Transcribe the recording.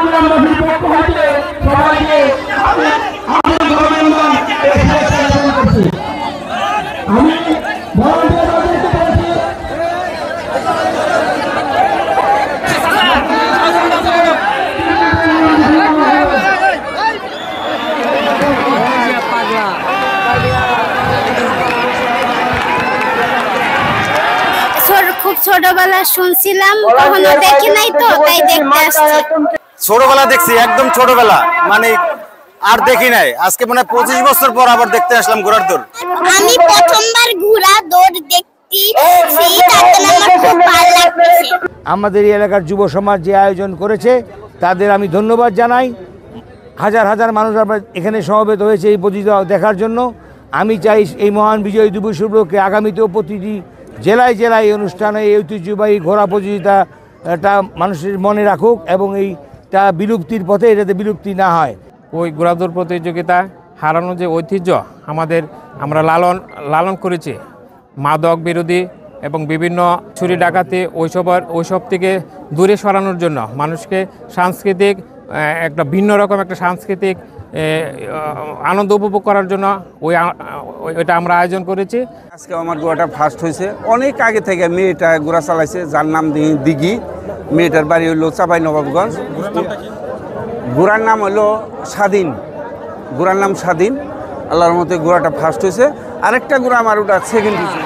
গ্রামবাসীর পক্ষ হতে সবাইকে আমি অভিনন্দন করছি। আমি খুব ছোটবেলা শুনছিলাম, কখনো দেখি নাই তো তাই দেখতে আসছি। ছোটবেলা দেখছি, একদম ছোটবেলা, মানে আর দেখি নাই। আজকে মানে 25 বছর পর আবার দেখতে আসলাম ঘোড়ার দৌড়। আমি প্রথমবার ঘোড়া দৌড় দেখতেছি, তাতে আমার খুব ভালো লাগছে। আমাদের এই এলাকার যুব সমাজ যে আয়োজন করেছে তাদের আমি ধন্যবাদ জানাই। হাজার হাজার মানুষ আবার এখানে সমবেত হয়েছে এই প্রতিযোগিতা দেখার জন্য। আমি চাই এই মহান বিজয় দিবস উপলক্ষে আগামীতেও প্রতিটি জেলায় জেলায় এই অনুষ্ঠানে এই ঐতিহ্যবাহী ঘোড়া প্রতিযোগিতাটা মানুষের মনে রাখুক এবং এইটা বিলুপ্তির পথে এটাতে বিলুপ্তি না হয়। ওই ঘোড়া দৌড় প্রতিযোগিতা হারানো যে ঐতিহ্য আমরা লালন করেছি, মাদক বিরোধী এবং বিভিন্ন চুরি ডাকাতি ওইসব থেকে দূরে সরানোর জন্য মানুষকে সাংস্কৃতিক একটা ভিন্ন রকম একটা সাংস্কৃতিক আনন্দ উপভোগ করার জন্য ওইটা আমরা আয়োজন করেছি। আজকে আমার ঘোড়াটা ফার্স্ট হয়েছে। অনেক আগে থেকে মেয়েটা ঘোড়া চালাইছে, যার নাম দিঘি। মেয়েটার বাড়ি হলো চাপাই নবাবগঞ্জ। ঘোড়ার নাম হলো স্বাধীন। ঘোড়ার নাম স্বাধীন। আল্লাহর মতে ঘোড়াটা ফার্স্ট হয়েছে। আরেকটা ঘোড়া আমার ওটা সেকেন্ড হয়েছে।